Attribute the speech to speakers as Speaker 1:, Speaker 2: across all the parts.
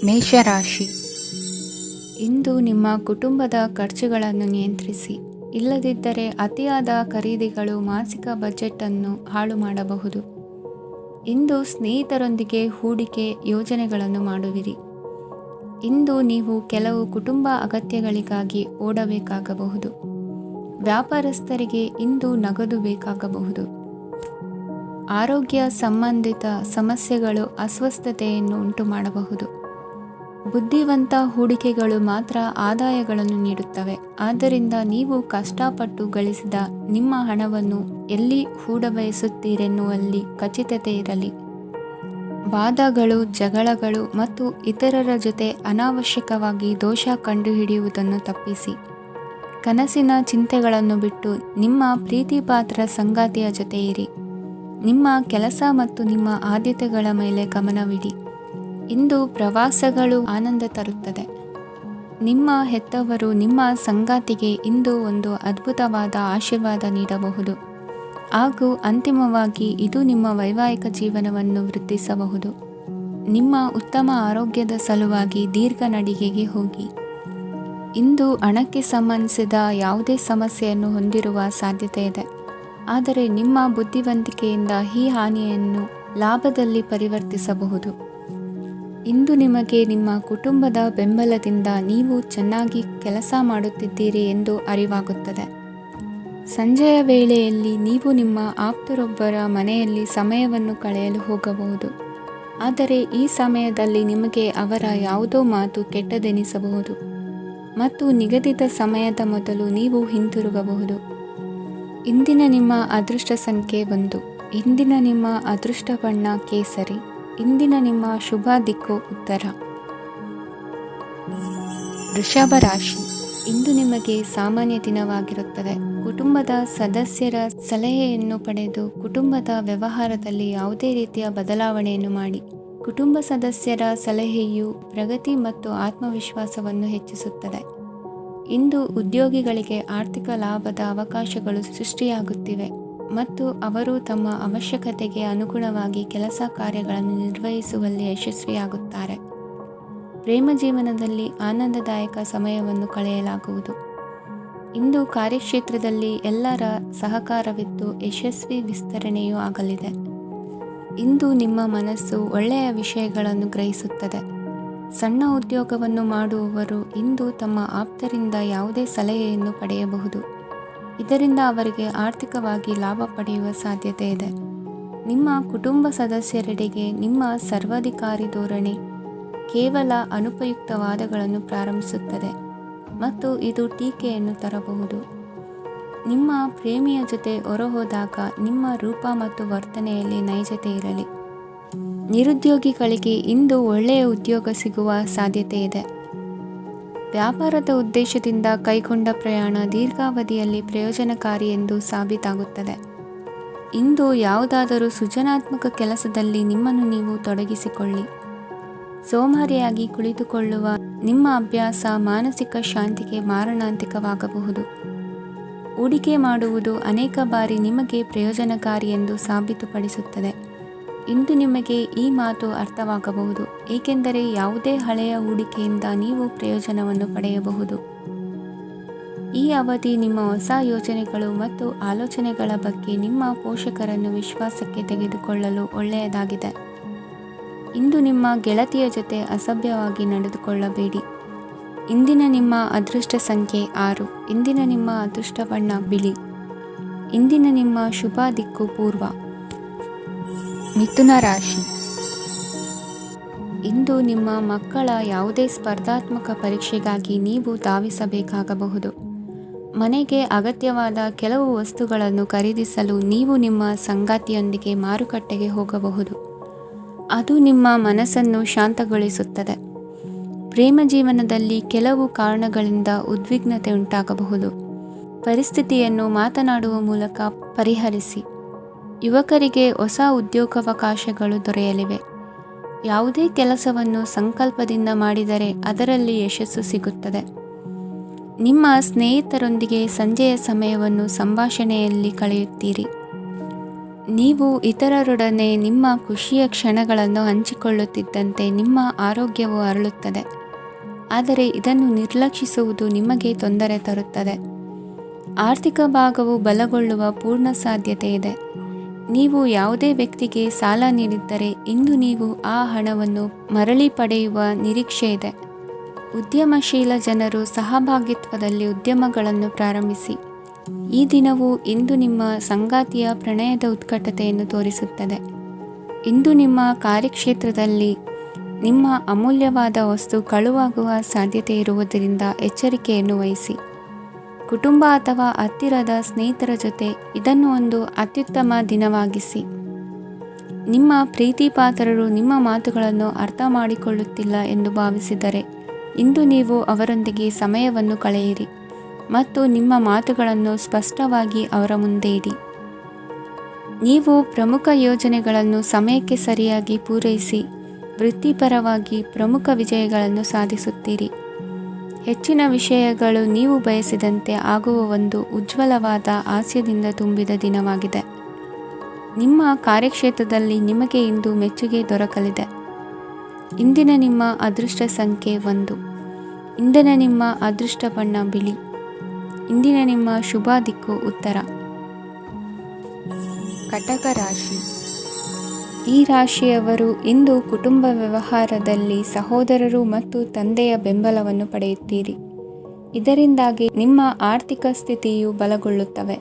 Speaker 1: ಮೇಷರಾಶಿ. ಇಂದು ನಿಮ್ಮ ಕುಟುಂಬದ ಖರ್ಚುಗಳನ್ನು ನಿಯಂತ್ರಿಸಿ. ಇಲ್ಲದಿದ್ದರೆ ಅತಿಯಾದ ಖರೀದಿಗಳು ಮಾಸಿಕ ಬಜೆಟ್ ಅನ್ನು ಹಾಳು ಮಾಡಬಹುದು. ಇಂದು ಸ್ನೇಹಿತರೊಂದಿಗೆ ಹೂಡಿಕೆ ಯೋಜನೆಗಳನ್ನು ಮಾಡುವಿರಿ. ಇಂದು ನೀವು ಕೆಲವು ಕುಟುಂಬ ಅಗತ್ಯಗಳಿಗಾಗಿ ಓಡಬೇಕಾಗಬಹುದು. ವ್ಯಾಪಾರಸ್ಥರಿಗೆ ಇಂದು ನಗದು ಬೇಕಾಗಬಹುದು. ಆರೋಗ್ಯ ಸಂಬಂಧಿತ ಸಮಸ್ಯೆಗಳು ಅಸ್ವಸ್ಥತೆಯನ್ನು ಉಂಟು ಮಾಡಬಹುದು. ಬುದ್ಧಿವಂತ ಹೂಡಿಕೆಗಳು ಮಾತ್ರ ಆದಾಯಗಳನ್ನು ನೀಡುತ್ತವೆ. ಆದ್ದರಿಂದ ನೀವು ಕಷ್ಟಪಟ್ಟು ಗಳಿಸಿದ ನಿಮ್ಮ ಹಣವನ್ನು ಎಲ್ಲಿ ಹೂಡಬಯಸುತ್ತೀರೆನ್ನುವಲ್ಲಿ ಖಚಿತತೆ ಇರಲಿ. ವಾದಗಳು, ಜಗಳಗಳು ಮತ್ತು ಇತರರ ಜೊತೆ ಅನಾವಶ್ಯಕವಾಗಿ ದೋಷ ಕಂಡುಹಿಡಿಯುವುದನ್ನು ತಪ್ಪಿಸಿ. ಕನಸಿನ ಚಿಂತೆಗಳನ್ನು ಬಿಟ್ಟು ನಿಮ್ಮ ಪ್ರೀತಿಪಾತ್ರ ಸಂಗಾತಿಯ ಜೊತೆ ಇರಿ. ನಿಮ್ಮ ಕೆಲಸ ಮತ್ತು ನಿಮ್ಮ ಆದ್ಯತೆಗಳ ಮೇಲೆ ಗಮನವಿಡಿ. ಇಂದು ಪ್ರವಾಸಗಳು ಆನಂದ ತರುತ್ತದೆ. ನಿಮ್ಮ ಹೆತ್ತವರು ನಿಮ್ಮ ಸಂಗಾತಿಗೆ ಇಂದು ಒಂದು ಅದ್ಭುತವಾದ ಆಶೀರ್ವಾದ ನೀಡಬಹುದು ಹಾಗೂ ಅಂತಿಮವಾಗಿ ಇದು ನಿಮ್ಮ ವೈವಾಹಿಕ ಜೀವನವನ್ನು ವೃದ್ಧಿಸಬಹುದು. ನಿಮ್ಮ ಉತ್ತಮ ಆರೋಗ್ಯದ ಸಲುವಾಗಿ ದೀರ್ಘ ನಡಿಗೆಗೆ ಹೋಗಿ. ಇಂದು ಹಣಕ್ಕೆ ಸಂಬಂಧಿಸಿದ ಯಾವುದೇ ಸಮಸ್ಯೆಯನ್ನು ಹೊಂದಿರುವ ಸಾಧ್ಯತೆ ಇದೆ. ಆದರೆ ನಿಮ್ಮ ಬುದ್ಧಿವಂತಿಕೆಯಿಂದ ಈ ಹಾನಿಯನ್ನು ಲಾಭದಲ್ಲಿ ಪರಿವರ್ತಿಸಬಹುದು. ಇಂದು ನಿಮಗೆ ನಿಮ್ಮ ಕುಟುಂಬದ ಬೆಂಬಲದಿಂದ ನೀವು ಚೆನ್ನಾಗಿ ಕೆಲಸ ಮಾಡುತ್ತಿದ್ದೀರಿ ಎಂದು ಅರಿವಾಗುತ್ತದೆ. ಸಂಜೆಯ ವೇಳೆಯಲ್ಲಿ ನೀವು ನಿಮ್ಮ ಆಪ್ತರೊಬ್ಬರ ಮನೆಯಲ್ಲಿ ಸಮಯವನ್ನು ಕಳೆಯಲು ಹೋಗಬಹುದು. ಆದರೆ ಈ ಸಮಯದಲ್ಲಿ ನಿಮಗೆ ಅವರ ಯಾವುದೋ ಮಾತು ಕೆಟ್ಟದೆನಿಸಬಹುದು ಮತ್ತು ನಿಗದಿತ ಸಮಯದ ಮೊದಲು ನೀವು ಹಿಂತಿರುಗಬಹುದು. ಇಂದಿನ ನಿಮ್ಮ ಅದೃಷ್ಟ ಸಂಖ್ಯೆ 1. ಇಂದಿನ ನಿಮ್ಮ ಅದೃಷ್ಟ ಬಣ್ಣ ಕೇಸರಿ. ಇಂದಿನ ನಿಮ್ಮ ಶುಭ ದಿಕ್ಕು ಉತ್ತರ. ವೃಷಭ ರಾಶಿ. ಇಂದು ನಿಮಗೆ ಸಾಮಾನ್ಯ ದಿನವಾಗಿರುತ್ತದೆ. ಕುಟುಂಬದ ಸದಸ್ಯರ ಸಲಹೆಯನ್ನು ಪಡೆದು ಕುಟುಂಬದ ವ್ಯವಹಾರದಲ್ಲಿ ಯಾವುದೇ ರೀತಿಯ ಬದಲಾವಣೆಯನ್ನು ಮಾಡಿ. ಕುಟುಂಬ ಸದಸ್ಯರ ಸಲಹೆಯು ಪ್ರಗತಿ ಮತ್ತು ಆತ್ಮವಿಶ್ವಾಸವನ್ನು ಹೆಚ್ಚಿಸುತ್ತದೆ. ಇಂದು ಉದ್ಯೋಗಿಗಳಿಗೆ ಆರ್ಥಿಕ ಲಾಭದ ಅವಕಾಶಗಳು ಸೃಷ್ಟಿಯಾಗುತ್ತಿವೆ ಮತ್ತು ಅವರು ತಮ್ಮ ಅವಶ್ಯಕತೆಗೆ ಅನುಗುಣವಾಗಿ ಕೆಲಸ ಕಾರ್ಯಗಳನ್ನು ನಿರ್ವಹಿಸುವಲ್ಲಿ ಯಶಸ್ವಿಯಾಗುತ್ತಾರೆ. ಪ್ರೇಮ ಜೀವನದಲ್ಲಿ ಆನಂದದಾಯಕ ಸಮಯವನ್ನು ಕಳೆಯಲಾಗುವುದು. ಇಂದು ಕಾರ್ಯಕ್ಷೇತ್ರದಲ್ಲಿ ಎಲ್ಲರ ಸಹಕಾರವಿದ್ದು ಯಶಸ್ವಿ ವಿಸ್ತರಣೆಯೂ ಆಗಲಿದೆ. ಇಂದು ನಿಮ್ಮ ಮನಸ್ಸು ಒಳ್ಳೆಯ ವಿಷಯಗಳನ್ನು ಗ್ರಹಿಸುತ್ತದೆ. ಸಣ್ಣ ಉದ್ಯೋಗವನ್ನು ಮಾಡುವವರು ಇಂದು ತಮ್ಮ ಆಪ್ತರಿಂದ ಯಾವುದೇ ಸಲಹೆಯನ್ನು ಪಡೆಯಬಹುದು. ಇದರಿಂದ ಅವರಿಗೆ ಆರ್ಥಿಕವಾಗಿ ಲಾಭ ಪಡೆಯುವ ಸಾಧ್ಯತೆ ಇದೆ. ನಿಮ್ಮ ಕುಟುಂಬ ಸದಸ್ಯರೆಡೆಗೆ ನಿಮ್ಮ ಸರ್ವಾಧಿಕಾರಿ ಧೋರಣೆ ಕೇವಲ ಅನುಪಯುಕ್ತ ವಾದಗಳನ್ನು ಪ್ರಾರಂಭಿಸುತ್ತದೆ ಮತ್ತು ಇದು ಟೀಕೆಯನ್ನು ತರಬಹುದು. ನಿಮ್ಮ ಪ್ರೇಮಿಯ ಜೊತೆ ಹೊರಹೋದಾಗ ನಿಮ್ಮ ರೂಪ ಮತ್ತು ವರ್ತನೆಯಲ್ಲಿ ನೈಜತೆ ಇರಲಿ. ನಿರುದ್ಯೋಗಿಗಳಿಗೆ ಇಂದು ಒಳ್ಳೆಯ ಉದ್ಯೋಗ ಸಿಗುವ ಸಾಧ್ಯತೆ ಇದೆ. ವ್ಯಾಪಾರದ ಉದ್ದೇಶದಿಂದ ಕೈಗೊಂಡ ಪ್ರಯಾಣ ದೀರ್ಘಾವಧಿಯಲ್ಲಿ ಪ್ರಯೋಜನಕಾರಿ ಎಂದು ಸಾಬೀತಾಗುತ್ತದೆ. ಇಂದು ಯಾವುದಾದರೂ ಸೃಜನಾತ್ಮಕ ಕೆಲಸದಲ್ಲಿ ನಿಮ್ಮನ್ನು ನೀವು ತೊಡಗಿಸಿಕೊಳ್ಳಿ. ಸೋಮಾರಿಯಾಗಿ ಕುಳಿತುಕೊಳ್ಳುವ ನಿಮ್ಮ ಅಭ್ಯಾಸ ಮಾನಸಿಕ ಶಾಂತಿಗೆ ಮಾರಣಾಂತಿಕವಾಗಬಹುದು. ಹೂಡಿಕೆ ಮಾಡುವುದು ಅನೇಕ ಬಾರಿ ನಿಮಗೆ ಪ್ರಯೋಜನಕಾರಿ ಎಂದು ಸಾಬೀತುಪಡಿಸುತ್ತದೆ. ಇಂದು ನಿಮಗೆ ಈ ಮಾತು ಅರ್ಥವಾಗಬಹುದು, ಏಕೆಂದರೆ ಯಾವುದೇ ಹಳೆಯ ಹೂಡಿಕೆಯಿಂದ ನೀವು ಪ್ರಯೋಜನವನ್ನು ಪಡೆಯಬಹುದು. ಈ ಅವಧಿ ನಿಮ್ಮ ಹೊಸ ಯೋಜನೆಗಳು ಮತ್ತು ಆಲೋಚನೆಗಳ ಬಗ್ಗೆ ನಿಮ್ಮ ಪೋಷಕರನ್ನು ವಿಶ್ವಾಸಕ್ಕೆ ತೆಗೆದುಕೊಳ್ಳಲು ಒಳ್ಳೆಯದಾಗಿದೆ. ಇಂದು ನಿಮ್ಮ ಗೆಳತಿಯ ಜೊತೆ ಅಸಭ್ಯವಾಗಿ ನಡೆದುಕೊಳ್ಳಬೇಡಿ. ಇಂದಿನ ನಿಮ್ಮ ಅದೃಷ್ಟ ಸಂಖ್ಯೆ 6. ಇಂದಿನ ನಿಮ್ಮ ಅದೃಷ್ಟ ಬಣ್ಣ ಬಿಳಿ. ಇಂದಿನ ನಿಮ್ಮ ಶುಭ ದಿಕ್ಕು ಪೂರ್ವ. ಮಿಥುನ ರಾಶಿ. ಇಂದು ನಿಮ್ಮ ಮಕ್ಕಳ ಯಾವುದೇ ಸ್ಪರ್ಧಾತ್ಮಕ ಪರೀಕ್ಷೆಗಾಗಿ ನೀವು ಧಾವಿಸಬೇಕಾಗಬಹುದು. ಮನೆಗೆ ಅಗತ್ಯವಾದ ಕೆಲವು ವಸ್ತುಗಳನ್ನು ಖರೀದಿಸಲು ನೀವು ನಿಮ್ಮ ಸಂಗಾತಿಯೊಂದಿಗೆ ಮಾರುಕಟ್ಟೆಗೆ ಹೋಗಬಹುದು. ಅದು ನಿಮ್ಮ ಮನಸ್ಸನ್ನು ಶಾಂತಗೊಳಿಸುತ್ತದೆ. ಪ್ರೇಮ ಜೀವನದಲ್ಲಿ ಕೆಲವು ಕಾರಣಗಳಿಂದ ಉದ್ವಿಗ್ನತೆ ಉಂಟಾಗಬಹುದು. ಪರಿಸ್ಥಿತಿಯನ್ನು ಮಾತನಾಡುವ ಮೂಲಕ ಪರಿಹರಿಸಿ. ಯುವಕರಿಗೆ ಹೊಸ ಉದ್ಯೋಗಾವಕಾಶಗಳು ದೊರೆಯಲಿವೆ. ಯಾವುದೇ ಕೆಲಸವನ್ನು ಸಂಕಲ್ಪದಿಂದ ಮಾಡಿದರೆ ಅದರಲ್ಲಿ ಯಶಸ್ಸು ಸಿಗುತ್ತದೆ. ನಿಮ್ಮ ಸ್ನೇಹಿತರೊಂದಿಗೆ ಸಂಜೆಯ ಸಮಯವನ್ನು ಸಂಭಾಷಣೆಯಲ್ಲಿ ಕಳೆಯುತ್ತೀರಿ. ನೀವು ಇತರರೊಡನೆ ನಿಮ್ಮ ಖುಷಿಯ ಕ್ಷಣಗಳನ್ನು ಹಂಚಿಕೊಳ್ಳುತ್ತಿದ್ದಂತೆ ನಿಮ್ಮ ಆರೋಗ್ಯವು ಅರಳುತ್ತದೆ. ಆದರೆ ಇದನ್ನು ನಿರ್ಲಕ್ಷಿಸುವುದು ನಿಮಗೆ ತೊಂದರೆ ತರುತ್ತದೆ. ಆರ್ಥಿಕ ಭಾಗವು ಬಲಗೊಳ್ಳುವ ಪೂರ್ಣ ಸಾಧ್ಯತೆ ಇದೆ. ನೀವು ಯಾವುದೇ ವ್ಯಕ್ತಿಗೆ ಸಾಲ ನೀಡಿದ್ದರೆ ಇಂದು ನೀವು ಆ ಹಣವನ್ನು ಮರಳಿ ಪಡೆಯುವ ನಿರೀಕ್ಷೆ ಇದೆ. ಉದ್ಯಮಶೀಲ ಜನರು ಸಹಭಾಗಿತ್ವದಲ್ಲಿ ಉದ್ಯಮಗಳನ್ನು ಪ್ರಾರಂಭಿಸಿ. ಈ ದಿನವು ಇಂದು ನಿಮ್ಮ ಸಂಗಾತಿಯ ಪ್ರಣಯದ ಉತ್ಕಟತೆಯನ್ನು ತೋರಿಸುತ್ತದೆ. ಇಂದು ನಿಮ್ಮ ಕಾರ್ಯಕ್ಷೇತ್ರದಲ್ಲಿ ನಿಮ್ಮ ಅಮೂಲ್ಯವಾದ ವಸ್ತು ಕಳುವಾಗುವ ಸಾಧ್ಯತೆ ಇರುವುದರಿಂದ ಎಚ್ಚರಿಕೆಯನ್ನು ವಹಿಸಿ. ಕುಟುಂಬ ಅಥವಾ ಹತ್ತಿರದ ಸ್ನೇಹಿತರ ಜೊತೆ ಇದನ್ನು ಒಂದು ಅತ್ಯುತ್ತಮ ದಿನವಾಗಿಸಿ. ನಿಮ್ಮ ಪ್ರೀತಿಪಾತ್ರರು ನಿಮ್ಮ ಮಾತುಗಳನ್ನು ಅರ್ಥ ಮಾಡಿಕೊಳ್ಳುತ್ತಿಲ್ಲ ಎಂದು ಭಾವಿಸಿದರೆ ಇಂದು ನೀವು ಅವರೊಂದಿಗೆ ಸಮಯವನ್ನು ಕಳೆಯಿರಿ ಮತ್ತು ನಿಮ್ಮ ಮಾತುಗಳನ್ನು ಸ್ಪಷ್ಟವಾಗಿ ಅವರ ಮುಂದೆ ಇಡಿ. ನೀವು ಪ್ರಮುಖ ಯೋಜನೆಗಳನ್ನು ಸಮಯಕ್ಕೆ ಸರಿಯಾಗಿ ಪೂರೈಸಿ ವೃತ್ತಿಪರವಾಗಿ ಪ್ರಮುಖ ವಿಜಯಗಳನ್ನು ಸಾಧಿಸುತ್ತೀರಿ. ಹೆಚ್ಚಿನ ವಿಷಯಗಳು ನೀವು ಬಯಸಿದಂತೆ ಆಗುವ ಒಂದು ಉಜ್ವಲವಾದ ಹಾಸ್ಯದಿಂದ ತುಂಬಿದ ದಿನವಾಗಿದೆ. ನಿಮ್ಮ ಕಾರ್ಯಕ್ಷೇತ್ರದಲ್ಲಿ ನಿಮಗೆ ಇಂದು ಮೆಚ್ಚುಗೆ ದೊರಕಲಿದೆ. ಇಂದಿನ ನಿಮ್ಮ ಅದೃಷ್ಟ ಸಂಖ್ಯೆ 1. ಇಂದಿನ ನಿಮ್ಮ ಅದೃಷ್ಟ ಬಣ್ಣ ಬಿಳಿ. ಇಂದಿನ ನಿಮ್ಮ ಶುಭ ದಿಕ್ಕು ಉತ್ತರ. ಕಟಕ ರಾಶಿ. ಈ ರಾಶಿಯವರು ಇಂದು ಕುಟುಂಬ ವ್ಯವಹಾರದಲ್ಲಿ ಸಹೋದರರು ಮತ್ತು ತಂದೆಯ ಬೆಂಬಲವನ್ನು ಪಡೆಯುತ್ತೀರಿ. ಇದರಿಂದಾಗಿ ನಿಮ್ಮ ಆರ್ಥಿಕ ಸ್ಥಿತಿಯು ಬಲಗೊಳ್ಳುತ್ತವೆ.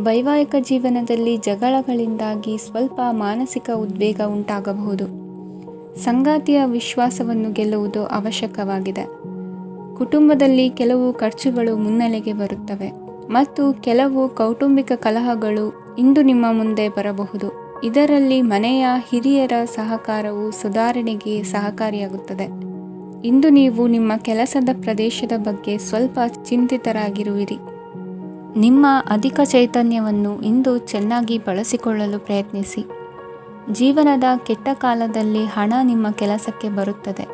Speaker 1: ವೈವಾಹಿಕ ಜೀವನದಲ್ಲಿ ಜಗಳಗಳಿಂದಾಗಿ ಸ್ವಲ್ಪ ಮಾನಸಿಕ ಉದ್ವೇಗ ಉಂಟಾಗಬಹುದು. ಸಂಗಾತಿಯ ವಿಶ್ವಾಸವನ್ನು ಗೆಲ್ಲುವುದು ಅವಶ್ಯಕವಾಗಿದೆ. ಕುಟುಂಬದಲ್ಲಿ ಕೆಲವು ಖರ್ಚುಗಳು ಮುನ್ನೆಲೆಗೆ ಬರುತ್ತವೆ ಮತ್ತು ಕೆಲವು ಕೌಟುಂಬಿಕ ಕಲಹಗಳು ಇಂದು ನಿಮ್ಮ ಮುಂದೆ ಬರಬಹುದು. ಇದರಲ್ಲಿ ಮನೆಯ ಹಿರಿಯರ ಸಹಕಾರವು ಸುಧಾರಣೆಗೆ ಸಹಕಾರಿಯಾಗುತ್ತದೆ. ಇಂದು ನೀವು ನಿಮ್ಮ ಕೆಲಸದ ಪ್ರದೇಶದ ಬಗ್ಗೆ ಸ್ವಲ್ಪ ಚಿಂತಿತರಾಗಿರುವಿರಿ. ನಿಮ್ಮ ಅಧಿಕ ಚೈತನ್ಯವನ್ನು ಇಂದು ಚೆನ್ನಾಗಿ ಬಳಸಿಕೊಳ್ಳಲು ಪ್ರಯತ್ನಿಸಿ. ಜೀವನದ ಕೆಟ್ಟ ಕಾಲದಲ್ಲಿ ಹಣ ನಿಮ್ಮ ಕೆಲಸಕ್ಕೆ ಬರುತ್ತದೆ.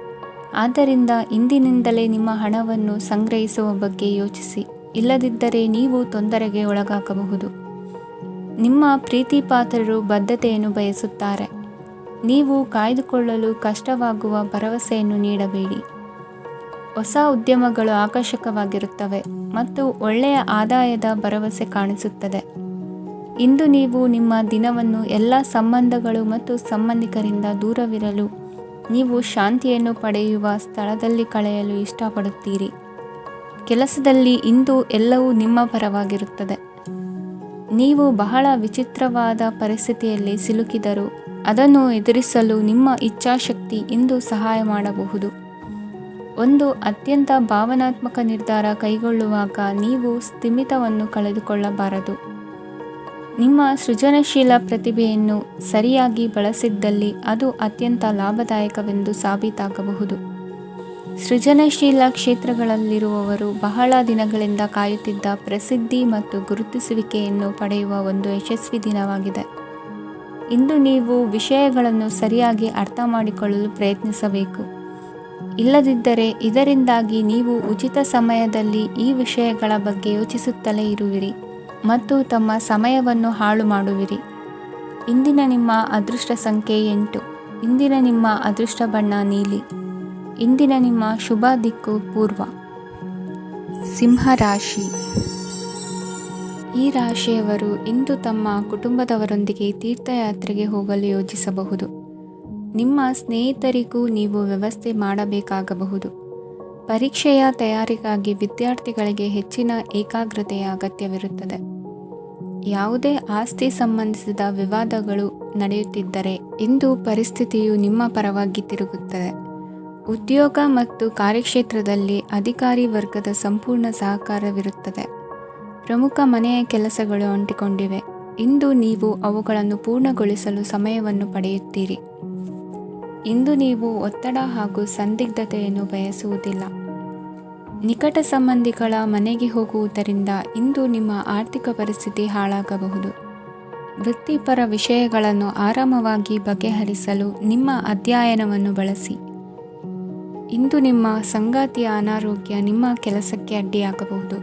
Speaker 1: ಆದ್ದರಿಂದ ಇಂದಿನಿಂದಲೇ ನಿಮ್ಮ ಹಣವನ್ನು ಸಂಗ್ರಹಿಸುವ ಬಗ್ಗೆ ಯೋಚಿಸಿ. ಇಲ್ಲದಿದ್ದರೆ ನೀವು ತೊಂದರೆಗೆ ಒಳಗಾಗಬಹುದು. ನಿಮ್ಮ ಪ್ರೀತಿಪಾತ್ರರು ಬದ್ಧತೆಯನ್ನು ಬಯಸುತ್ತಾರೆ. ನೀವು ಕಾಯ್ದುಕೊಳ್ಳಲು ಕಷ್ಟವಾಗುವ ಭರವಸೆಯನ್ನು ನೀಡಬೇಡಿ. ಹೊಸ ಉದ್ಯಮಗಳು ಆಕರ್ಷಕವಾಗಿರುತ್ತವೆ ಮತ್ತು ಒಳ್ಳೆಯ ಆದಾಯದ ಭರವಸೆ ಕಾಣಿಸುತ್ತದೆ. ಇಂದು ನೀವು ನಿಮ್ಮ ದಿನವನ್ನು ಎಲ್ಲ ಸಂಬಂಧಗಳು ಮತ್ತು ಸಂಬಂಧಿಕರಿಂದ ದೂರವಿರಲು ನೀವು ಶಾಂತಿಯನ್ನು ಪಡೆಯುವ ಸ್ಥಳದಲ್ಲಿ ಕಳೆಯಲು ಇಷ್ಟಪಡುತ್ತೀರಿ. ಕೆಲಸದಲ್ಲಿ ಇಂದು ಎಲ್ಲವೂ ನಿಮ್ಮ ಪರವಾಗಿರುತ್ತದೆ. ನೀವು ಬಹಳ ವಿಚಿತ್ರವಾದ ಪರಿಸ್ಥಿತಿಯಲ್ಲಿ ಸಿಲುಕಿದರೂ ಅದನ್ನು ಎದುರಿಸಲು ನಿಮ್ಮ ಇಚ್ಛಾಶಕ್ತಿ ಇಂದು ಸಹಾಯ ಮಾಡಬಹುದು. ಒಂದು ಅತ್ಯಂತ ಭಾವನಾತ್ಮಕ ನಿರ್ಧಾರ ಕೈಗೊಳ್ಳುವಾಗ ನೀವು ಸ್ಥಿಮಿತವನ್ನು ಕಳೆದುಕೊಳ್ಳಬಾರದು. ನಿಮ್ಮ ಸೃಜನಶೀಲ ಪ್ರತಿಭೆಯನ್ನು ಸರಿಯಾಗಿ ಬಳಸಿದ್ದಲ್ಲಿ ಅದು ಅತ್ಯಂತ ಲಾಭದಾಯಕವೆಂದು ಸಾಬೀತಾಗಬಹುದು. ಸೃಜನಶೀಲ ಕ್ಷೇತ್ರಗಳಲ್ಲಿರುವವರು ಬಹಳ ದಿನಗಳಿಂದ ಕಾಯುತ್ತಿದ್ದ ಪ್ರಸಿದ್ಧಿ ಮತ್ತು ಗುರುತಿಸುವಿಕೆಯನ್ನು ಪಡೆಯುವ ಒಂದು ಯಶಸ್ವಿ ದಿನವಾಗಿದೆ. ಇಂದು ನೀವು ವಿಷಯಗಳನ್ನು ಸರಿಯಾಗಿ ಅರ್ಥ ಮಾಡಿಕೊಳ್ಳಲು ಪ್ರಯತ್ನಿಸಬೇಕು. ಇಲ್ಲದಿದ್ದರೆ ಇದರಿಂದಾಗಿ ನೀವು ಉಚಿತ ಸಮಯದಲ್ಲಿ ಈ ವಿಷಯಗಳ ಬಗ್ಗೆ ಯೋಚಿಸುತ್ತಲೇ ಇರುವಿರಿ ಮತ್ತು ತಮ್ಮ ಸಮಯವನ್ನು ಹಾಳು ಮಾಡುವಿರಿ. ಇಂದಿನ ನಿಮ್ಮ ಅದೃಷ್ಟ ಸಂಖ್ಯೆ 8. ಇಂದಿನ ನಿಮ್ಮ ಅದೃಷ್ಟ ಬಣ್ಣ ನೀಲಿ. ಇಂದಿನ ನಿಮ್ಮ ಶುಭ ದಿಕ್ಕು ಪೂರ್ವ. ಸಿಂಹ ರಾಶಿ. ಈ ರಾಶಿಯವರು ಇಂದು ತಮ್ಮ ಕುಟುಂಬದವರೊಂದಿಗೆ ತೀರ್ಥಯಾತ್ರೆಗೆ ಹೋಗಲು ಯೋಜಿಸಬಹುದು. ನಿಮ್ಮ ಸ್ನೇಹಿತರಿಗೂ ನೀವು ವ್ಯವಸ್ಥೆ ಮಾಡಬೇಕಾಗಬಹುದು. ಪರೀಕ್ಷೆಯ ತಯಾರಿಗಾಗಿ ವಿದ್ಯಾರ್ಥಿಗಳಿಗೆ ಹೆಚ್ಚಿನ ಏಕಾಗ್ರತೆಯ ಅಗತ್ಯವಿರುತ್ತದೆ. ಯಾವುದೇ ಆಸ್ತಿ ಸಂಬಂಧಿಸಿದ ವಿವಾದಗಳು ನಡೆಯುತ್ತಿದ್ದರೆ ಇಂದು ಪರಿಸ್ಥಿತಿಯು ನಿಮ್ಮ ಪರವಾಗಿ ತಿರುಗುತ್ತದೆ. ಉದ್ಯೋಗ ಮತ್ತು ಕಾರ್ಯಕ್ಷೇತ್ರದಲ್ಲಿ ಅಧಿಕಾರಿ ವರ್ಗದ ಸಂಪೂರ್ಣ ಸಹಕಾರವಿರುತ್ತದೆ. ಪ್ರಮುಖ ಮನೆಯ ಕೆಲಸಗಳು ಅಂಟಿಕೊಂಡಿವೆ. ಇಂದು ನೀವು ಅವುಗಳನ್ನು ಪೂರ್ಣಗೊಳಿಸಲು ಸಮಯವನ್ನು ಪಡೆಯುತ್ತೀರಿ. ಇಂದು ನೀವು ಒತ್ತಡ ಹಾಗೂ ಸಂದಿಗ್ಧತೆಯನ್ನು ಬಯಸುವುದಿಲ್ಲ. ನಿಕಟ ಸಂಬಂಧಿಗಳ ಮನೆಗೆ ಹೋಗುವುದರಿಂದ ಇಂದು ನಿಮ್ಮ ಆರ್ಥಿಕ ಪರಿಸ್ಥಿತಿ ಹಾಳಾಗಬಹುದು. ವೃತ್ತಿಪರ ವಿಷಯಗಳನ್ನು ಆರಾಮವಾಗಿ ಬಗೆಹರಿಸಲು ನಿಮ್ಮ ಅಧ್ಯಯನವನ್ನು ಬಳಸಿ. ಇಂದು ನಿಮ್ಮ ಸಂಗಾತಿಯ ಅನಾರೋಗ್ಯ ನಿಮ್ಮ ಕೆಲಸಕ್ಕೆ ಅಡ್ಡಿಯಾಗಬಹುದು.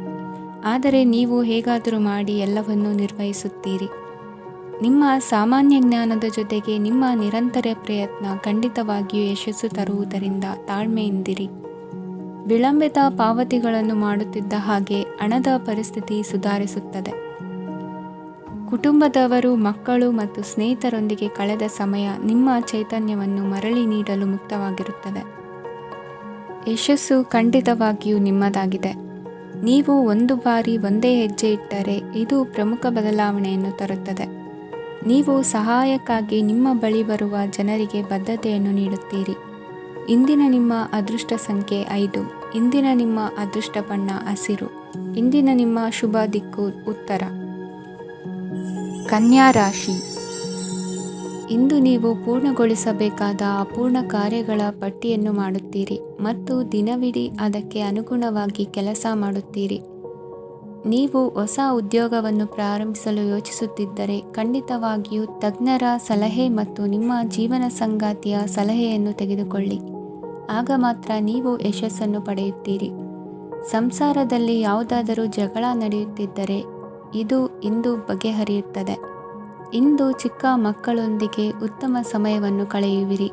Speaker 1: ಆದರೆ ನೀವು ಹೇಗಾದರೂ ಮಾಡಿ ಎಲ್ಲವನ್ನೂ ನಿರ್ವಹಿಸುತ್ತೀರಿ. ನಿಮ್ಮ ಸಾಮಾನ್ಯ ಜ್ಞಾನದ ಜೊತೆಗೆ ನಿಮ್ಮ ನಿರಂತರ ಪ್ರಯತ್ನ ಖಂಡಿತವಾಗಿಯೂ ಯಶಸ್ಸು ತರುವುದರಿಂದ ತಾಳ್ಮೆಯಿಂದಿರಿ. ವಿಳಂಬಿತ ಪಾವತಿಗಳನ್ನು ಮಾಡುತ್ತಿದ್ದ ಹಾಗೆ ಹಣದ ಪರಿಸ್ಥಿತಿ ಸುಧಾರಿಸುತ್ತದೆ. ಕುಟುಂಬದವರು, ಮಕ್ಕಳು ಮತ್ತು ಸ್ನೇಹಿತರೊಂದಿಗೆ ಕಳೆದ ಸಮಯ ನಿಮ್ಮ ಚೈತನ್ಯವನ್ನು ಮರಳಿ ನೀಡಲು ಮುಕ್ತವಾಗಿರುತ್ತದೆ. ಯಶಸ್ಸು ಖಂಡಿತವಾಗಿಯೂ ನಿಮ್ಮದಾಗಿದೆ. ನೀವು ಒಂದು ಬಾರಿ ಒಂದೇ ಹೆಜ್ಜೆ ಇಟ್ಟರೆ ಇದು ಪ್ರಮುಖ ಬದಲಾವಣೆಯನ್ನು ತರುತ್ತದೆ. ನೀವು ಸಹಾಯಕ್ಕಾಗಿ ನಿಮ್ಮ ಬಳಿ ಬರುವ ಜನರಿಗೆ ಬದ್ಧತೆಯನ್ನು ನೀಡುತ್ತೀರಿ. ಇಂದಿನ ನಿಮ್ಮ ಅದೃಷ್ಟ ಸಂಖ್ಯೆ 5. ಇಂದಿನ ನಿಮ್ಮ ಅದೃಷ್ಟ ಬಣ್ಣ ಹಸಿರು. ಇಂದಿನ ನಿಮ್ಮ ಶುಭ ದಿಕ್ಕು ಉತ್ತರ. ಕನ್ಯಾ ರಾಶಿ. ಇಂದು ನೀವು ಪೂರ್ಣಗೊಳಿಸಬೇಕಾದ ಅಪೂರ್ಣ ಕಾರ್ಯಗಳ ಪಟ್ಟಿಯನ್ನು ಮಾಡುತ್ತೀರಿ ಮತ್ತು ದಿನವಿಡೀ ಅದಕ್ಕೆ ಅನುಗುಣವಾಗಿ ಕೆಲಸ ಮಾಡುತ್ತೀರಿ. ನೀವು ಹೊಸ ಉದ್ಯೋಗವನ್ನು ಪ್ರಾರಂಭಿಸಲು ಯೋಚಿಸುತ್ತಿದ್ದರೆ ಖಂಡಿತವಾಗಿಯೂ ತಜ್ಞರ ಸಲಹೆ ಮತ್ತು ನಿಮ್ಮ ಜೀವನ ಸಂಗಾತಿಯ ಸಲಹೆಯನ್ನು ತೆಗೆದುಕೊಳ್ಳಿ. ಆಗ ಮಾತ್ರ ನೀವು ಯಶಸ್ಸನ್ನು ಪಡೆಯುತ್ತೀರಿ. ಸಂಸಾರದಲ್ಲಿ ಯಾವುದಾದರೂ ಜಗಳ ನಡೆಯುತ್ತಿದ್ದರೆ ಇದು ಇಂದು ಬಗೆಹರಿಯುತ್ತದೆ. ಇಂದು ಚಿಕ್ಕ ಮಕ್ಕಳೊಂದಿಗೆ ಉತ್ತಮ ಸಮಯವನ್ನು ಕಳೆಯುವಿರಿ.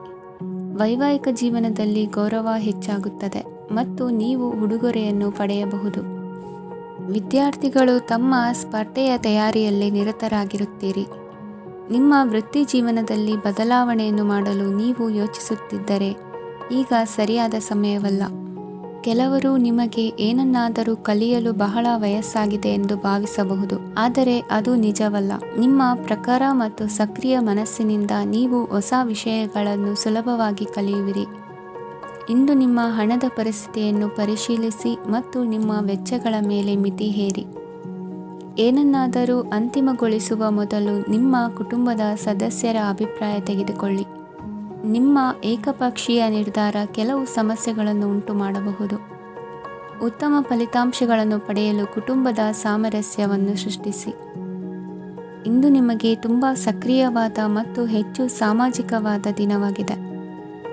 Speaker 1: ವೈವಾಹಿಕ ಜೀವನದಲ್ಲಿ ಗೌರವ ಹೆಚ್ಚಾಗುತ್ತದೆ ಮತ್ತು ನೀವು ಉಡುಗೊರೆಯನ್ನು ಪಡೆಯಬಹುದು. ವಿದ್ಯಾರ್ಥಿಗಳು ತಮ್ಮ ಸ್ಪರ್ಧೆಯ ತಯಾರಿಯಲ್ಲಿ ನಿರತರಾಗಿರುತ್ತೀರಿ. ನಿಮ್ಮ ವೃತ್ತಿ ಜೀವನದಲ್ಲಿ ಬದಲಾವಣೆಯನ್ನು ಮಾಡಲು ನೀವು ಯೋಚಿಸುತ್ತಿದ್ದರೆ ಈಗ ಸರಿಯಾದ ಸಮಯವಲ್ಲ. ಕೆಲವರು ನಿಮಗೆ ಏನನ್ನಾದರೂ ಕಲಿಯಲು ಬಹಳ ವಯಸ್ಸಾಗಿದೆ ಎಂದು ಭಾವಿಸಬಹುದು, ಆದರೆ ಅದು ನಿಜವಲ್ಲ. ನಿಮ್ಮ ಪ್ರಖರ ಮತ್ತು ಸಕ್ರಿಯ ಮನಸ್ಸಿನಿಂದ ನೀವು ಹೊಸ ವಿಷಯಗಳನ್ನು ಸುಲಭವಾಗಿ ಕಲಿಯುವಿರಿ. ಇಂದು ನಿಮ್ಮ ಹಣದ ಪರಿಸ್ಥಿತಿಯನ್ನು ಪರಿಶೀಲಿಸಿ ಮತ್ತು ನಿಮ್ಮ ವೆಚ್ಚಗಳ ಮೇಲೆ ಮಿತಿ ಹೇರಿ. ಏನನ್ನಾದರೂ ಅಂತಿಮಗೊಳಿಸುವ ಮೊದಲು ನಿಮ್ಮ ಕುಟುಂಬದ ಸದಸ್ಯರ ಅಭಿಪ್ರಾಯ ತೆಗೆದುಕೊಳ್ಳಿ. ನಿಮ್ಮ ಏಕಪಕ್ಷೀಯ ನಿರ್ಧಾರ ಕೆಲವು ಸಮಸ್ಯೆಗಳನ್ನು ಉಂಟು ಮಾಡಬಹುದು. ಉತ್ತಮ ಫಲಿತಾಂಶಗಳನ್ನು ಪಡೆಯಲು ಕುಟುಂಬದ ಸಾಮರಸ್ಯವನ್ನು ಸೃಷ್ಟಿಸಿ. ಇಂದು ನಿಮಗೆ ತುಂಬ ಸಕ್ರಿಯವಾದ ಮತ್ತು ಹೆಚ್ಚು ಸಾಮಾಜಿಕವಾದ ದಿನವಾಗಿದೆ.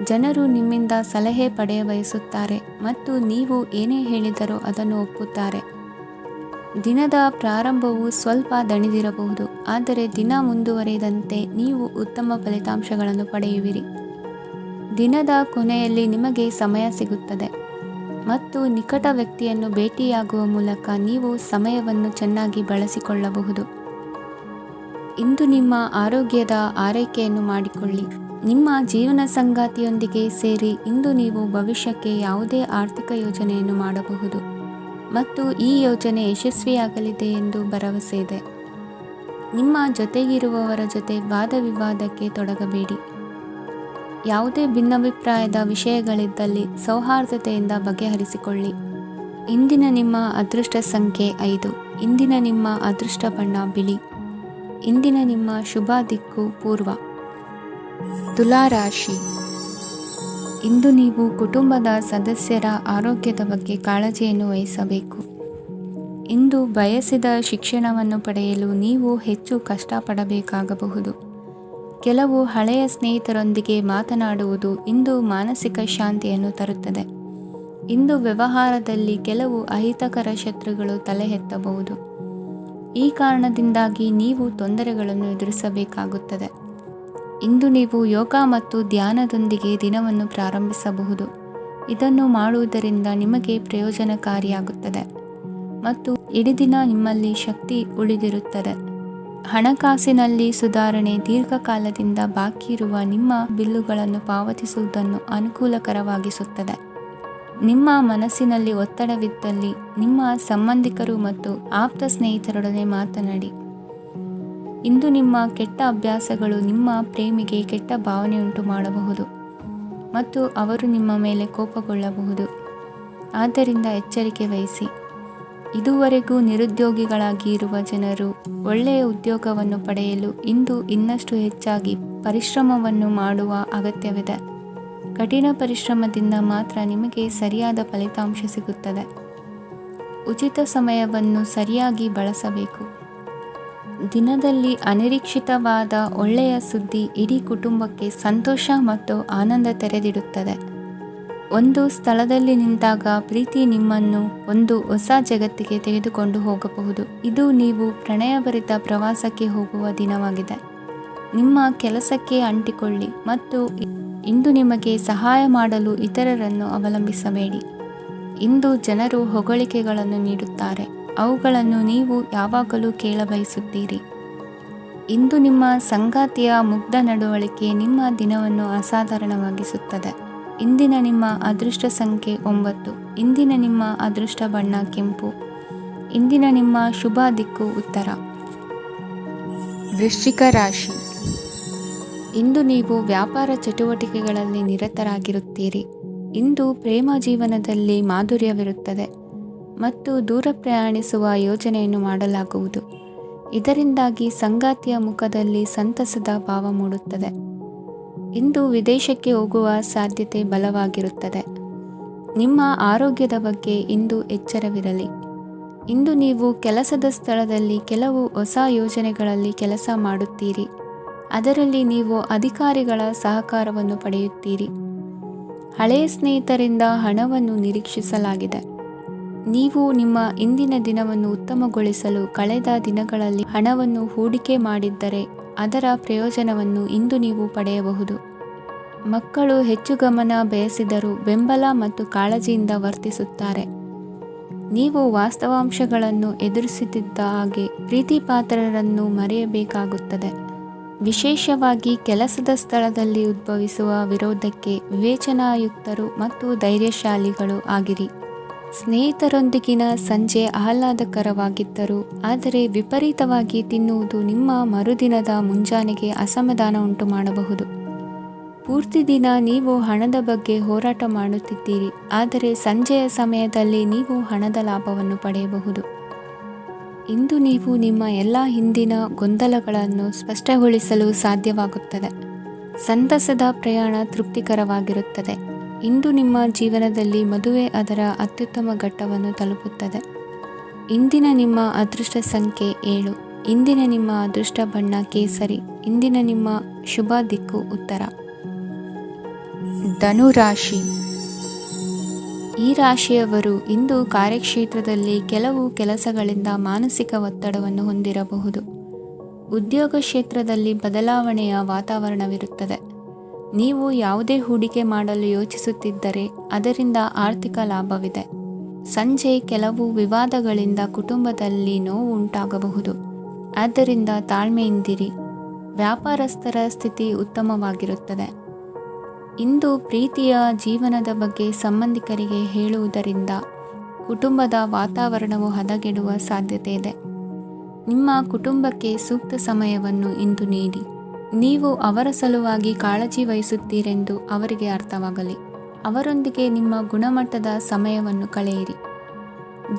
Speaker 1: ಜನರು ನಿಮ್ಮಿಂದ ಸಲಹೆ ಪಡೆಯ ಬಯಸುತ್ತಾರೆ ಮತ್ತು ನೀವು ಏನೇ ಹೇಳಿದರೂ ಅದನ್ನು ಒಪ್ಪುತ್ತಾರೆ. ದಿನದ ಪ್ರಾರಂಭವು ಸ್ವಲ್ಪ ದಣಿದಿರಬಹುದು, ಆದರೆ ದಿನ ಮುಂದುವರಿದಂತೆ ನೀವು ಉತ್ತಮ ಫಲಿತಾಂಶಗಳನ್ನು ಪಡೆಯುವಿರಿ. ದಿನದ ಕೊನೆಯಲ್ಲಿ ನಿಮಗೆ ಸಮಯ ಸಿಗುತ್ತದೆ ಮತ್ತು ನಿಕಟ ವ್ಯಕ್ತಿಯನ್ನು ಭೇಟಿಯಾಗುವ ಮೂಲಕ ನೀವು ಸಮಯವನ್ನು ಚೆನ್ನಾಗಿ ಬಳಸಿಕೊಳ್ಳಬಹುದು. ಇಂದು ನಿಮ್ಮ ಆರೋಗ್ಯದ ಆರೈಕೆಯನ್ನು ಮಾಡಿಕೊಳ್ಳಿ. ನಿಮ್ಮ ಜೀವನ ಸಂಗಾತಿಯೊಂದಿಗೆ ಸೇರಿ ಇಂದು ನೀವು ಭವಿಷ್ಯಕ್ಕೆ ಯಾವುದೇ ಆರ್ಥಿಕ ಯೋಜನೆಯನ್ನು ಮಾಡಬಹುದು ಮತ್ತು ಈ ಯೋಜನೆ ಯಶಸ್ವಿಯಾಗಲಿದೆ ಎಂದು ಭರವಸೆ ಇದೆ. ನಿಮ್ಮ ಜೊತೆಗಿರುವವರ ಜೊತೆ ವಾದ ವಿವಾದಕ್ಕೆ ತೊಡಗಬೇಡಿ. ಯಾವುದೇ ಭಿನ್ನಾಭಿಪ್ರಾಯದ ವಿಷಯಗಳಿದ್ದಲ್ಲಿ ಸೌಹಾರ್ದತೆಯಿಂದ ಬಗೆಹರಿಸಿಕೊಳ್ಳಿ. ಇಂದಿನ ನಿಮ್ಮ ಅದೃಷ್ಟ ಸಂಖ್ಯೆ 5. ಇಂದಿನ ನಿಮ್ಮ ಅದೃಷ್ಟ ಬಣ್ಣ ಬಿಳಿ. ಇಂದಿನ ನಿಮ್ಮ ಶುಭ ದಿಕ್ಕು ಪೂರ್ವ. ತುಲಾ ರಾಶಿ. ಇಂದು ನೀವು ಕುಟುಂಬದ ಸದಸ್ಯರ ಆರೋಗ್ಯದ ಬಗ್ಗೆ ಕಾಳಜಿಯನ್ನು ವಹಿಸಬೇಕು. ಇಂದು ಬಯಸಿದ ಶಿಕ್ಷಣವನ್ನು ಪಡೆಯಲು ನೀವು ಹೆಚ್ಚು ಕಷ್ಟಪಡಬೇಕಾಗಬಹುದು. ಕೆಲವು ಹಳೆಯ ಸ್ನೇಹಿತರೊಂದಿಗೆ ಮಾತನಾಡುವುದು ಇಂದು ಮಾನಸಿಕ ಶಾಂತಿಯನ್ನು ತರುತ್ತದೆ. ಇಂದು ವ್ಯವಹಾರದಲ್ಲಿ ಕೆಲವು ಅಹಿತಕರ ಶತ್ರುಗಳು ತಲೆ ಎತ್ತಬಹುದು. ಈ ಕಾರಣದಿಂದಾಗಿ ನೀವು ತೊಂದರೆಗಳನ್ನು ಎದುರಿಸಬೇಕಾಗುತ್ತದೆ. ಇಂದು ನೀವು ಯೋಗ ಮತ್ತು ಧ್ಯಾನದೊಂದಿಗೆ ದಿನವನ್ನು ಪ್ರಾರಂಭಿಸಬಹುದು. ಇದನ್ನು ಮಾಡುವುದರಿಂದ ನಿಮಗೆ ಪ್ರಯೋಜನಕಾರಿಯಾಗುತ್ತದೆ ಮತ್ತು ಇಡೀ ದಿನ ನಿಮ್ಮಲ್ಲಿ ಶಕ್ತಿ ಉಳಿದಿರುತ್ತದೆ. ಹಣಕಾಸಿನಲ್ಲಿ ಸುಧಾರಣೆ. ದೀರ್ಘಕಾಲದಿಂದ ಬಾಕಿ ಇರುವ ನಿಮ್ಮ ಬಿಲ್ಲುಗಳನ್ನು ಪಾವತಿಸುವುದನ್ನು ಅನುಕೂಲಕರವಾಗಿಸುತ್ತದೆ. ನಿಮ್ಮ ಮನಸ್ಸಿನಲ್ಲಿ ಒತ್ತಡವಿದ್ದಲ್ಲಿ ನಿಮ್ಮ ಸಂಬಂಧಿಕರು ಮತ್ತು ಆಪ್ತ ಸ್ನೇಹಿತರೊಡನೆ ಮಾತನಾಡಿ. ಇಂದು ನಿಮ್ಮ ಕೆಟ್ಟ ಅಭ್ಯಾಸಗಳು ನಿಮ್ಮ ಪ್ರೇಮಿಗೆ ಕೆಟ್ಟ ಭಾವನೆಯುಂಟು ಮಾಡಬಹುದು ಮತ್ತು ಅವರು ನಿಮ್ಮ ಮೇಲೆ ಕೋಪಗೊಳ್ಳಬಹುದು. ಆದ್ದರಿಂದ ಎಚ್ಚರಿಕೆ ವಹಿಸಿ. ಇದುವರೆಗೂ ನಿರುದ್ಯೋಗಿಗಳಾಗಿ ಇರುವ ಜನರು ಒಳ್ಳೆಯ ಉದ್ಯೋಗವನ್ನು ಪಡೆಯಲು ಇಂದು ಇನ್ನಷ್ಟು ಹೆಚ್ಚಾಗಿ ಪರಿಶ್ರಮವನ್ನು ಮಾಡುವ ಅಗತ್ಯವಿದೆ. ಕಠಿಣ ಪರಿಶ್ರಮದಿಂದ ಮಾತ್ರ ನಿಮಗೆ ಸರಿಯಾದ ಫಲಿತಾಂಶ ಸಿಗುತ್ತದೆ. ಉಚಿತ ಸಮಯವನ್ನು ಸರಿಯಾಗಿ ಬಳಸಬೇಕು. ದಿನದಲ್ಲಿ ಅನಿರೀಕ್ಷಿತವಾದ ಒಳ್ಳೆಯ ಸುದ್ದಿ ಇಡೀ ಕುಟುಂಬಕ್ಕೆ ಸಂತೋಷ ಮತ್ತು ಆನಂದ ತೆರೆದಿಡುತ್ತದೆ. ಒಂದು ಸ್ಥಳದಲ್ಲಿ ನಿಂತಾಗ ಪ್ರೀತಿ ನಿಮ್ಮನ್ನು ಒಂದು ಹೊಸ ಜಗತ್ತಿಗೆ ತೆಗೆದುಕೊಂಡು ಹೋಗಬಹುದು. ಇದು ನೀವು ಪ್ರಣಯಭರಿತ ಪ್ರವಾಸಕ್ಕೆ ಹೋಗುವ ದಿನವಾಗಿದೆ. ನಿಮ್ಮ ಕೆಲಸಕ್ಕೆ ಅಂಟಿಕೊಳ್ಳಿ ಮತ್ತು ಇಂದು ನಿಮಗೆ ಸಹಾಯ ಮಾಡಲು ಇತರರನ್ನು ಅವಲಂಬಿಸಬೇಡಿ. ಇಂದು ಜನರು ಹೊಗಳಿಕೆಗಳನ್ನು ನೀಡುತ್ತಾರೆ, ಅವುಗಳನ್ನು ನೀವು ಯಾವಾಗಲೂ ಕೇಳಬಯಸುತ್ತೀರಿ. ಇಂದು ನಿಮ್ಮ ಸಂಗಾತಿಯ ಮುಗ್ಧ ನಡವಳಿಕೆ ನಿಮ್ಮ ದಿನವನ್ನು ಅಸಾಧಾರಣವಾಗಿಸುತ್ತದೆ. ಇಂದಿನ ನಿಮ್ಮ ಅದೃಷ್ಟ ಸಂಖ್ಯೆ 9. ಇಂದಿನ ನಿಮ್ಮ ಅದೃಷ್ಟ ಬಣ್ಣ ಕೆಂಪು. ಇಂದಿನ ನಿಮ್ಮ ಶುಭ ದಿಕ್ಕು ಉತ್ತರ. ವೃಶ್ಚಿಕ ರಾಶಿ. ಇಂದು ನೀವು ವ್ಯಾಪಾರ ಚಟುವಟಿಕೆಗಳಲ್ಲಿ ನಿರತರಾಗಿರುತ್ತೀರಿ. ಇಂದು ಪ್ರೇಮ ಜೀವನದಲ್ಲಿ ಮಾಧುರ್ಯವಿರುತ್ತದೆ ಮತ್ತು ದೂರ ಪ್ರಯಾಣಿಸುವ ಯೋಜನೆಯನ್ನು ಮಾಡಲಾಗುವುದು. ಇದರಿಂದಾಗಿ ಸಂಗಾತಿಯ ಮುಖದಲ್ಲಿ ಸಂತಸದ ಭಾವ ಮೂಡುತ್ತದೆ. ಇಂದು ವಿದೇಶಕ್ಕೆ ಹೋಗುವ ಸಾಧ್ಯತೆ ಬಲವಾಗಿರುತ್ತದೆ. ನಿಮ್ಮ ಆರೋಗ್ಯದ ಬಗ್ಗೆ ಇಂದು ಎಚ್ಚರವಿರಲಿ. ಇಂದು ನೀವು ಕೆಲಸದ ಸ್ಥಳದಲ್ಲಿ ಕೆಲವು ಹೊಸ ಯೋಜನೆಗಳಲ್ಲಿ ಕೆಲಸ ಮಾಡುತ್ತೀರಿ. ಅದರಲ್ಲಿ ನೀವು ಅಧಿಕಾರಿಗಳ ಸಹಕಾರವನ್ನು ಪಡೆಯುತ್ತೀರಿ. ಹಳೆಯ ಸ್ನೇಹಿತರಿಂದ ಹಣವನ್ನು ನಿರೀಕ್ಷಿಸಲಾಗಿದೆ. ನೀವು ನಿಮ್ಮ ಇಂದಿನ ದಿನವನ್ನು ಉತ್ತಮಗೊಳಿಸಲು ಕಳೆದ ದಿನಗಳಲ್ಲಿ ಹಣವನ್ನು ಹೂಡಿಕೆ ಮಾಡಿದ್ದರೆ ಅದರ ಪ್ರಯೋಜನವನ್ನು ಇಂದು ನೀವು ಪಡೆಯಬಹುದು. ಮಕ್ಕಳು ಹೆಚ್ಚು ಗಮನ ಬಯಸಿದರೂ ಬೆಂಬಲ ಮತ್ತು ಕಾಳಜಿಯಿಂದ ವರ್ತಿಸುತ್ತಾರೆ. ನೀವು ವಾಸ್ತವಾಂಶಗಳನ್ನು ಎದುರಿಸುತ್ತಿದ್ದ ಹಾಗೆ ಪ್ರೀತಿಪಾತ್ರರನ್ನು ಮರೆಯಬೇಕಾಗುತ್ತದೆ. ವಿಶೇಷವಾಗಿ ಕೆಲಸದ ಸ್ಥಳದಲ್ಲಿ ಉದ್ಭವಿಸುವ ವಿರೋಧಕ್ಕೆ ವಿವೇಚನಾಯುಕ್ತರು ಮತ್ತು ಧೈರ್ಯಶಾಲಿಗಳು ಆಗಿರಿ. ಸ್ನೇಹಿತರೊಂದಿಗಿನ ಸಂಜೆ ಆಹ್ಲಾದಕರವಾಗಿದ್ದರೂ ಆದರೆ ವಿಪರೀತವಾಗಿ ತಿನ್ನುವುದು ನಿಮ್ಮ ಮರುದಿನದ ಮುಂಜಾನೆಗೆ ಅಸಮಾಧಾನ ಉಂಟು ಮಾಡಬಹುದು. ಪೂರ್ತಿ ದಿನ ನೀವು ಹಣದ ಬಗ್ಗೆ ಹೋರಾಟ ಮಾಡುತ್ತಿದ್ದೀರಿ, ಆದರೆ ಸಂಜೆಯ ಸಮಯದಲ್ಲಿ ನೀವು ಹಣದ ಲಾಭವನ್ನು ಪಡೆಯಬಹುದು. ಇಂದು ನೀವು ನಿಮ್ಮ ಎಲ್ಲ ಹಿಂದಿನ ಗೊಂದಲಗಳನ್ನು ಸ್ಪಷ್ಟಗೊಳಿಸಲು ಸಾಧ್ಯವಾಗುತ್ತದೆ. ಸಂತಸದ ಪ್ರಯಾಣ ತೃಪ್ತಿಕರವಾಗಿರುತ್ತದೆ. ಇಂದು ನಿಮ್ಮ ಜೀವನದಲ್ಲಿ ಮದುವೆ ಅದರ ಅತ್ಯುತ್ತಮ ಘಟ್ಟವನ್ನು ತಲುಪುತ್ತದೆ. ಇಂದಿನ ನಿಮ್ಮ ಅದೃಷ್ಟ ಸಂಖ್ಯೆ 7. ಇಂದಿನ ನಿಮ್ಮ ಅದೃಷ್ಟ ಬಣ್ಣ ಕೇಸರಿ. ಇಂದಿನ ನಿಮ್ಮ ಶುಭ ದಿಕ್ಕು ಉತ್ತರ. ಧನುರಾಶಿ. ಈ ರಾಶಿಯವರು ಇಂದು ಕಾರ್ಯಕ್ಷೇತ್ರದಲ್ಲಿ ಕೆಲವು ಕೆಲಸಗಳಿಂದ ಮಾನಸಿಕ ಒತ್ತಡವನ್ನು ಹೊಂದಿರಬಹುದು. ಉದ್ಯೋಗ ಕ್ಷೇತ್ರದಲ್ಲಿ ಬದಲಾವಣೆಯ ವಾತಾವರಣವಿರುತ್ತದೆ. ನೀವು ಯಾವುದೇ ಹೂಡಿಕೆ ಮಾಡಲು ಯೋಚಿಸುತ್ತಿದ್ದರೆ ಅದರಿಂದ ಆರ್ಥಿಕ ಲಾಭವಿದೆ. ಸಂಜೆ ಕೆಲವು ವಿವಾದಗಳಿಂದ ಕುಟುಂಬದಲ್ಲಿ ನೋವು ಉಂಟಾಗಬಹುದು, ಆದ್ದರಿಂದ ತಾಳ್ಮೆಯಿಂದಿರಿ. ವ್ಯಾಪಾರಸ್ಥರ ಸ್ಥಿತಿ ಉತ್ತಮವಾಗಿರುತ್ತದೆ. ಇಂದು ಪ್ರೀತಿಯ ಜೀವನದ ಬಗ್ಗೆ ಸಂಬಂಧಿಕರಿಗೆ ಹೇಳುವುದರಿಂದ ಕುಟುಂಬದ ವಾತಾವರಣವು ಹದಗೆಡುವ ಸಾಧ್ಯತೆ ಇದೆ. ನಿಮ್ಮ ಕುಟುಂಬಕ್ಕೆ ಸೂಕ್ತ ಸಮಯವನ್ನು ಇಂದು ನೀಡಿ. ನೀವು ಅವರ ಸಲುವಾಗಿ ಕಾಳಜಿ ವಹಿಸುತ್ತೀರೆಂದು ಅವರಿಗೆ ಅರ್ಥವಾಗಲಿ. ಅವರೊಂದಿಗೆ ನಿಮ್ಮ ಗುಣಮಟ್ಟದ ಸಮಯವನ್ನು ಕಳೆಯಿರಿ.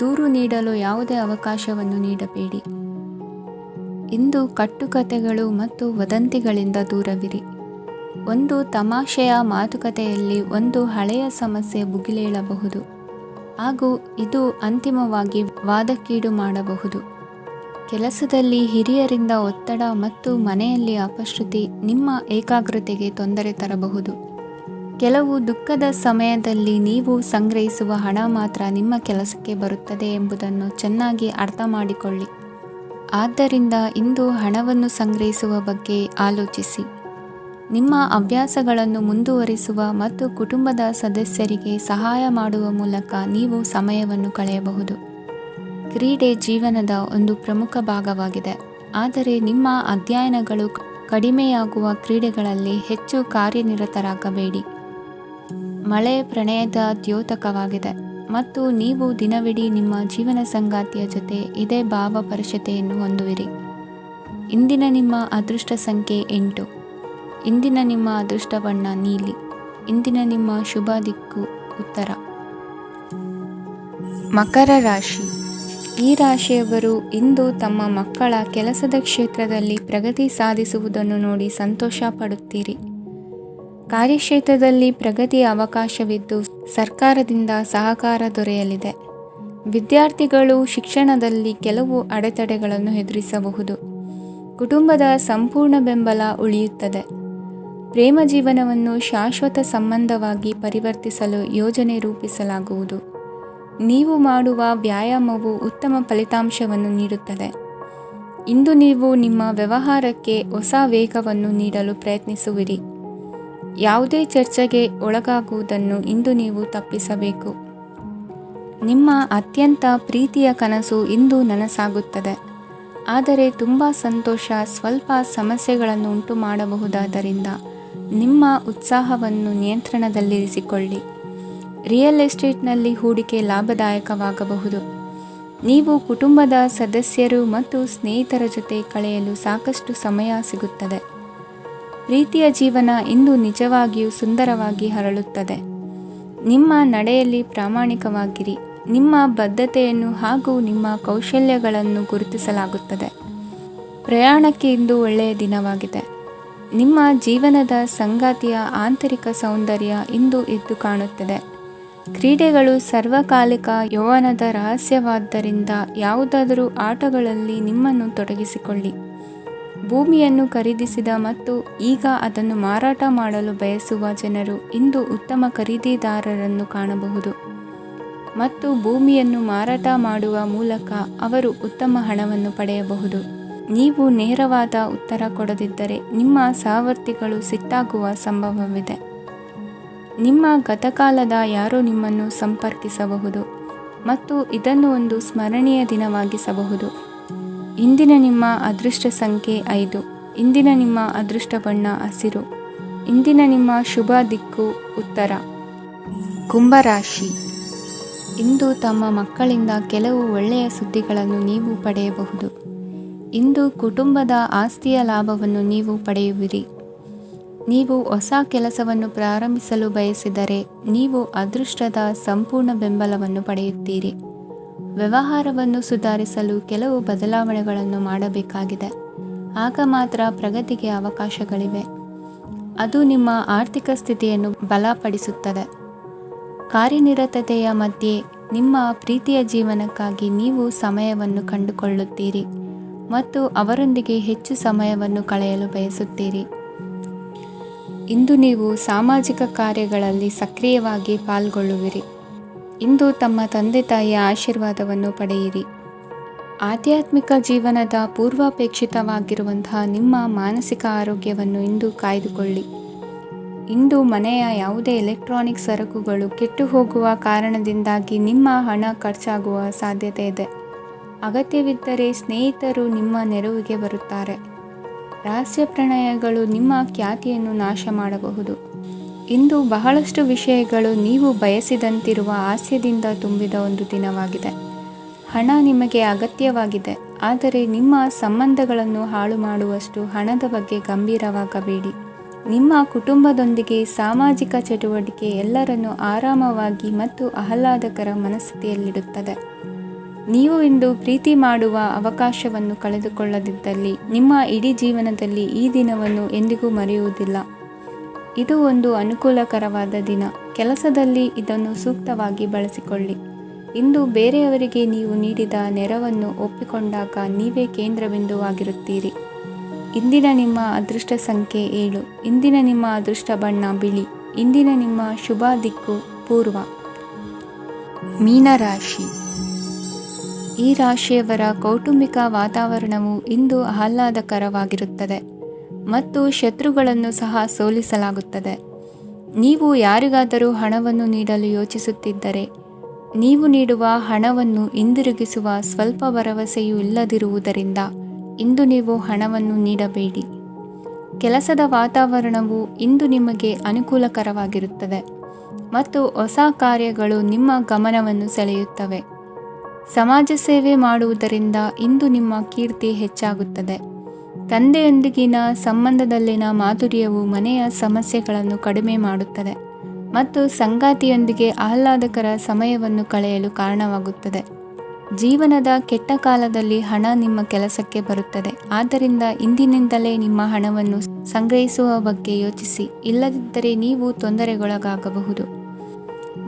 Speaker 1: ದೂರು ನೀಡಲು ಯಾವುದೇ ಅವಕಾಶವನ್ನು ನೀಡಬೇಡಿ. ಇಂದು ಕಟ್ಟುಕತೆಗಳು ಮತ್ತು ವದಂತಿಗಳಿಂದ ದೂರವಿರಿ. ಒಂದು ತಮಾಷೆಯ ಮಾತುಕತೆಯಲ್ಲಿ ಒಂದು ಹಳೆಯ ಸಮಸ್ಯೆ ಭುಗಿಲೇಳಬಹುದು ಹಾಗೂ ಇದು ಅಂತಿಮವಾಗಿ ವಾದಕ್ಕೀಡು ಮಾಡಬಹುದು. ಕೆಲಸದಲ್ಲಿ ಹಿರಿಯರಿಂದ ಒತ್ತಡ ಮತ್ತು ಮನೆಯಲ್ಲಿ ಅಪಶ್ರುತಿ ನಿಮ್ಮ ಏಕಾಗ್ರತೆಗೆ ತೊಂದರೆ ತರಬಹುದು. ಕೆಲವು ದುಃಖದ ಸಮಯದಲ್ಲಿ ನೀವು ಸಂಗ್ರಹಿಸುವ ಹಣ ಮಾತ್ರ ನಿಮ್ಮ ಕೆಲಸಕ್ಕೆ ಬರುತ್ತದೆ ಎಂಬುದನ್ನು ಚೆನ್ನಾಗಿ ಅರ್ಥ ಮಾಡಿಕೊಳ್ಳಿ. ಆದ್ದರಿಂದ ಇಂದು ಹಣವನ್ನು ಸಂಗ್ರಹಿಸುವ ಬಗ್ಗೆ ಆಲೋಚಿಸಿ. ನಿಮ್ಮ ಅಭ್ಯಾಸಗಳನ್ನು ಮುಂದುವರಿಸುವ ಮತ್ತು ಕುಟುಂಬದ ಸದಸ್ಯರಿಗೆ ಸಹಾಯ ಮಾಡುವ ಮೂಲಕ ನೀವು ಸಮಯವನ್ನು ಕಳೆಯಬಹುದು. ಕ್ರೀಡೆ ಜೀವನದ ಒಂದು ಪ್ರಮುಖ ಭಾಗವಾಗಿದೆ, ಆದರೆ ನಿಮ್ಮ ಅಧ್ಯಯನಗಳು ಕಡಿಮೆಯಾಗುವ ಕ್ರೀಡೆಗಳಲ್ಲಿ ಹೆಚ್ಚು ಕಾರ್ಯನಿರತರಾಗಬೇಡಿ. ಮಳೆ ಪ್ರಣಯದ ದ್ಯೋತಕವಾಗಿದೆ ಮತ್ತು ನೀವು ದಿನವಿಡೀ ನಿಮ್ಮ ಜೀವನ ಸಂಗಾತಿಯ ಜೊತೆ ಇದೇ ಭಾವಪರಶತೆಯನ್ನು ಹೊಂದುವಿರಿ. ಇಂದಿನ ನಿಮ್ಮ ಅದೃಷ್ಟ ಸಂಖ್ಯೆ 8. ಇಂದಿನ ನಿಮ್ಮ ಅದೃಷ್ಟ ಬಣ್ಣ ನೀಲಿ. ಇಂದಿನ ನಿಮ್ಮ ಶುಭ ದಿಕ್ಕು ಉತ್ತರ. ಮಕರ ರಾಶಿ. ಈ ರಾಶಿಯವರು ಇಂದು ತಮ್ಮ ಮಕ್ಕಳ ಕೆಲಸದ ಕ್ಷೇತ್ರದಲ್ಲಿ ಪ್ರಗತಿ ಸಾಧಿಸುವುದನ್ನು ನೋಡಿ ಸಂತೋಷ ಪಡುತ್ತೀರಿ. ಕಾರ್ಯಕ್ಷೇತ್ರದಲ್ಲಿ ಪ್ರಗತಿಯ ಅವಕಾಶವಿದ್ದು ಸರ್ಕಾರದಿಂದ ಸಹಕಾರ ದೊರೆಯಲಿದೆ. ವಿದ್ಯಾರ್ಥಿಗಳು ಶಿಕ್ಷಣದಲ್ಲಿ ಕೆಲವು ಅಡೆತಡೆಗಳನ್ನು ಎದುರಿಸಬಹುದು. ಕುಟುಂಬದ ಸಂಪೂರ್ಣ ಬೆಂಬಲ ಉಳಿಯುತ್ತದೆ. ಪ್ರೇಮ ಜೀವನವನ್ನು ಶಾಶ್ವತ ಸಂಬಂಧವಾಗಿ ಪರಿವರ್ತಿಸಲು ಯೋಜನೆ ರೂಪಿಸಲಾಗುವುದು. ನೀವು ಮಾಡುವ ವ್ಯಾಯಾಮವು ಉತ್ತಮ ಫಲಿತಾಂಶವನ್ನು ನೀಡುತ್ತದೆ. ಇಂದು ನೀವು ನಿಮ್ಮ ವ್ಯವಹಾರಕ್ಕೆ ಹೊಸ ವೇಗವನ್ನು ನೀಡಲು ಪ್ರಯತ್ನಿಸುವಿರಿ. ಯಾವುದೇ ಚರ್ಚೆಗೆ ಒಳಗಾಗುವುದನ್ನು ಇಂದು ನೀವು ತಪ್ಪಿಸಬೇಕು. ನಿಮ್ಮ ಅತ್ಯಂತ ಪ್ರೀತಿಯ ಕನಸು ಇಂದು ನನಸಾಗುತ್ತದೆ. ಆದರೆ ತುಂಬ ಸಂತೋಷ ಸ್ವಲ್ಪ ಸಮಸ್ಯೆಗಳನ್ನು ಉಂಟು ಮಾಡಬಹುದಾದ್ದರಿಂದ ನಿಮ್ಮ ಉತ್ಸಾಹವನ್ನು ನಿಯಂತ್ರಣದಲ್ಲಿರಿಸಿಕೊಳ್ಳಿ. ರಿಯಲ್ ಎಸ್ಟೇಟ್ನಲ್ಲಿ ಹೂಡಿಕೆ ಲಾಭದಾಯಕವಾಗಬಹುದು. ನೀವು ಕುಟುಂಬದ ಸದಸ್ಯರು ಮತ್ತು ಸ್ನೇಹಿತರ ಜೊತೆ ಕಳೆಯಲು ಸಾಕಷ್ಟು ಸಮಯ ಸಿಗುತ್ತದೆ. ಪ್ರೀತಿಯ ಜೀವನ ಇಂದು ನಿಜವಾಗಿಯೂ ಸುಂದರವಾಗಿ ಹರಳುತ್ತದೆ. ನಿಮ್ಮ ನಡೆಯಲ್ಲಿ ಪ್ರಾಮಾಣಿಕವಾಗಿರಿ. ನಿಮ್ಮ ಬದ್ಧತೆಯನ್ನು ಹಾಗೂ ನಿಮ್ಮ ಕೌಶಲ್ಯಗಳನ್ನು ಗುರುತಿಸಲಾಗುತ್ತದೆ. ಪ್ರಯಾಣಕ್ಕೆ ಇಂದು ಒಳ್ಳೆಯ ದಿನವಾಗಿದೆ. ನಿಮ್ಮ ಜೀವನದ ಸಂಗಾತಿಯ ಆಂತರಿಕ ಸೌಂದರ್ಯ ಇಂದು ಎದ್ದು ಕಾಣುತ್ತದೆ. ಕ್ರೀಡೆಗಳು ಸರ್ವಕಾಲಿಕ ಯೌವನದ ರಹಸ್ಯವಾದ್ದರಿಂದ ಯಾವುದಾದರೂ ಆಟಗಳಲ್ಲಿ ನಿಮ್ಮನ್ನು ತೊಡಗಿಸಿಕೊಳ್ಳಿ. ಭೂಮಿಯನ್ನು ಖರೀದಿಸಿದ ಮತ್ತು ಈಗ ಅದನ್ನು ಮಾರಾಟ ಮಾಡಲು ಬಯಸುವ ಜನರು ಇಂದು ಉತ್ತಮ ಖರೀದಿದಾರರನ್ನು ಕಾಣಬಹುದು ಮತ್ತು ಭೂಮಿಯನ್ನು ಮಾರಾಟ ಮಾಡುವ ಮೂಲಕ ಅವರು ಉತ್ತಮ ಹಣವನ್ನು ಪಡೆಯಬಹುದು. ನೀವು ನೇರವಾದ ಉತ್ತರ ಕೊಡದಿದ್ದರೆ ನಿಮ್ಮ ಸಹವರ್ತಿಗಳು ಸಿಟ್ಟಾಗುವ ಸಂಭವವಿದೆ. ನಿಮ್ಮ ಗತಕಾಲದ ಯಾರೋ ನಿಮ್ಮನ್ನು ಸಂಪರ್ಕಿಸಬಹುದು ಮತ್ತು ಇದನ್ನು ಒಂದು ಸ್ಮರಣೀಯ ದಿನವಾಗಿಸಬಹುದು. ಇಂದಿನ ನಿಮ್ಮ ಅದೃಷ್ಟ ಸಂಖ್ಯೆ 5. ಇಂದಿನ ನಿಮ್ಮ ಅದೃಷ್ಟ ಬಣ್ಣ ಹಸಿರು. ಇಂದಿನ ನಿಮ್ಮ ಶುಭ ದಿಕ್ಕು ಉತ್ತರ. ಕುಂಭರಾಶಿ. ಇಂದು ತಮ್ಮ ಮಕ್ಕಳಿಂದ ಕೆಲವು ಒಳ್ಳೆಯ ಸುದ್ದಿಗಳನ್ನು ನೀವು ಪಡೆಯಬಹುದು. ಇಂದು ಕುಟುಂಬದ ಆಸ್ತಿಯ ಲಾಭವನ್ನು ನೀವು ಪಡೆಯುವಿರಿ. ನೀವು ಹೊಸ ಕೆಲಸವನ್ನು ಪ್ರಾರಂಭಿಸಲು ಬಯಸಿದರೆ ನೀವು ಅದೃಷ್ಟದ ಸಂಪೂರ್ಣ ಬೆಂಬಲವನ್ನು ಪಡೆಯುತ್ತೀರಿ. ವ್ಯವಹಾರವನ್ನು ಸುಧಾರಿಸಲು ಕೆಲವು ಬದಲಾವಣೆಗಳನ್ನು ಮಾಡಬೇಕಾಗಿದೆ. ಆಗ ಮಾತ್ರ ಪ್ರಗತಿಗೆ ಅವಕಾಶಗಳಿವೆ. ಅದು ನಿಮ್ಮ ಆರ್ಥಿಕ ಸ್ಥಿತಿಯನ್ನು ಬಲಪಡಿಸುತ್ತದೆ. ಕಾರ್ಯನಿರತತೆಯ ಮಧ್ಯೆ ನಿಮ್ಮ ಪ್ರೀತಿಯ ಜೀವನಕ್ಕಾಗಿ ನೀವು ಸಮಯವನ್ನು ಕಂಡುಕೊಳ್ಳುತ್ತೀರಿ ಮತ್ತು ಅವರೊಂದಿಗೆ ಹೆಚ್ಚು ಸಮಯವನ್ನು ಕಳೆಯಲು ಬಯಸುತ್ತೀರಿ. ಇಂದು ನೀವು ಸಾಮಾಜಿಕ ಕಾರ್ಯಗಳಲ್ಲಿ ಸಕ್ರಿಯವಾಗಿ ಪಾಲ್ಗೊಳ್ಳುವಿರಿ. ಇಂದು ತಮ್ಮ ತಂದೆ ತಾಯಿಯ ಆಶೀರ್ವಾದವನ್ನು ಪಡೆಯಿರಿ. ಆಧ್ಯಾತ್ಮಿಕ ಜೀವನದ ಪೂರ್ವಾಪೇಕ್ಷಿತವಾಗಿರುವಂತಹ ನಿಮ್ಮ ಮಾನಸಿಕ ಆರೋಗ್ಯವನ್ನು ಇಂದು ಕಾಯ್ದುಕೊಳ್ಳಿ. ಇಂದು ಮನೆಯ ಯಾವುದೇ ಎಲೆಕ್ಟ್ರಾನಿಕ್ ಸರಕುಗಳು ಕೆಟ್ಟು ಹೋಗುವ ಕಾರಣದಿಂದಾಗಿ ನಿಮ್ಮ ಹಣ ಖರ್ಚಾಗುವ ಸಾಧ್ಯತೆ ಇದೆ. ಅಗತ್ಯವಿದ್ದರೆ ಸ್ನೇಹಿತರು ನಿಮ್ಮ ನೆರವಿಗೆ ಬರುತ್ತಾರೆ. ರಹಸ್ಯ ಪ್ರಣಯಗಳು ನಿಮ್ಮ ಖ್ಯಾತಿಯನ್ನು ನಾಶ ಮಾಡಬಹುದು. ಇಂದು ಬಹಳಷ್ಟು ವಿಷಯಗಳು ನೀವು ಬಯಸಿದಂತಿರುವ ಹಾಸ್ಯದಿಂದ ತುಂಬಿದ ಒಂದು ದಿನವಾಗಿದೆ. ಹಣ ನಿಮಗೆ ಅಗತ್ಯವಾಗಿದೆ, ಆದರೆ ನಿಮ್ಮ ಸಂಬಂಧಗಳನ್ನು ಹಾಳು ಮಾಡುವಷ್ಟು ಹಣದ ಬಗ್ಗೆ ಗಂಭೀರವಾಗಬೇಡಿ. ನಿಮ್ಮ ಕುಟುಂಬದೊಂದಿಗೆ ಸಾಮಾಜಿಕ ಚಟುವಟಿಕೆ ಎಲ್ಲರನ್ನೂ ಆರಾಮವಾಗಿ ಮತ್ತು ಆಹ್ಲಾದಕರ ಮನಸ್ಥಿತಿಯಲ್ಲಿಡುತ್ತದೆ. ನೀವು ಇಂದು ಪ್ರೀತಿ ಮಾಡುವ ಅವಕಾಶವನ್ನು ಕಳೆದುಕೊಳ್ಳದಿದ್ದಲ್ಲಿ ನಿಮ್ಮ ಇಡೀ ಜೀವನದಲ್ಲಿ ಈ ದಿನವನ್ನು ಎಂದಿಗೂ ಮರೆಯುವುದಿಲ್ಲ. ಇದು ಒಂದು ಅನುಕೂಲಕರವಾದ ದಿನ. ಕೆಲಸದಲ್ಲಿ ಇದನ್ನು ಸೂಕ್ತವಾಗಿ ಬಳಸಿಕೊಳ್ಳಿ. ಇಂದು ಬೇರೆಯವರಿಗೆ ನೀವು ನೀಡಿದ ನೆರವನ್ನು ಒಪ್ಪಿಕೊಂಡಾಗ ನೀವೇ ಕೇಂದ್ರಬಿಂದುವಾಗಿರುತ್ತೀರಿ. ಇಂದಿನ ನಿಮ್ಮ ಅದೃಷ್ಟ ಸಂಖ್ಯೆ 7. ಇಂದಿನ ನಿಮ್ಮ ಅದೃಷ್ಟ ಬಣ್ಣ ಬಿಳಿ. ಇಂದಿನ ನಿಮ್ಮ ಶುಭ ದಿಕ್ಕು ಪೂರ್ವ. ಮೀನರಾಶಿ. ಈ ರಾಶಿಯವರ ಕೌಟುಂಬಿಕ ವಾತಾವರಣವು ಇಂದು ಆಹ್ಲಾದಕರವಾಗಿರುತ್ತದೆ ಮತ್ತು ಶತ್ರುಗಳನ್ನು ಸಹ ಸೋಲಿಸಲಾಗುತ್ತದೆ. ನೀವು ಯಾರಿಗಾದರೂ ಹಣವನ್ನು ನೀಡಲು ಯೋಚಿಸುತ್ತಿದ್ದರೆ ನೀವು ನೀಡುವ ಹಣವನ್ನು ಹಿಂದಿರುಗಿಸುವ ಸ್ವಲ್ಪ ಭರವಸೆಯೂ ಇಲ್ಲದಿರುವುದರಿಂದ ಇಂದು ನೀವು ಹಣವನ್ನು ನೀಡಬೇಡಿ. ಕೆಲಸದ ವಾತಾವರಣವು ಇಂದು ನಿಮಗೆ ಅನುಕೂಲಕರವಾಗಿರುತ್ತದೆ ಮತ್ತು ಹೊಸ ಕಾರ್ಯಗಳು ನಿಮ್ಮ ಗಮನವನ್ನು ಸೆಳೆಯುತ್ತವೆ. ಸಮಾಜ ಸೇವೆ ಮಾಡುವುದರಿಂದ ಇಂದು ನಿಮ್ಮ ಕೀರ್ತಿ ಹೆಚ್ಚಾಗುತ್ತದೆ. ತಂದೆಯೊಂದಿಗಿನ ಸಂಬಂಧದಲ್ಲಿನ ಮಾಧುರ್ಯವು ಮನೆಯ ಸಮಸ್ಯೆಗಳನ್ನು ಕಡಿಮೆ ಮಾಡುತ್ತದೆ ಮತ್ತು ಸಂಗಾತಿಯೊಂದಿಗೆ ಆಹ್ಲಾದಕರ ಸಮಯವನ್ನು ಕಳೆಯಲು ಕಾರಣವಾಗುತ್ತದೆ. ಜೀವನದ ಕೆಟ್ಟ ಕಾಲದಲ್ಲಿ ಹಣ ನಿಮ್ಮ ಕೆಲಸಕ್ಕೆ ಬರುತ್ತದೆ. ಆದ್ದರಿಂದ ಇಂದಿನಿಂದಲೇ ನಿಮ್ಮ ಹಣವನ್ನು ಸಂಗ್ರಹಿಸುವ ಬಗ್ಗೆ ಯೋಚಿಸಿ, ಇಲ್ಲದಿದ್ದರೆ ನೀವು ತೊಂದರೆಗೊಳಗಾಗಬಹುದು.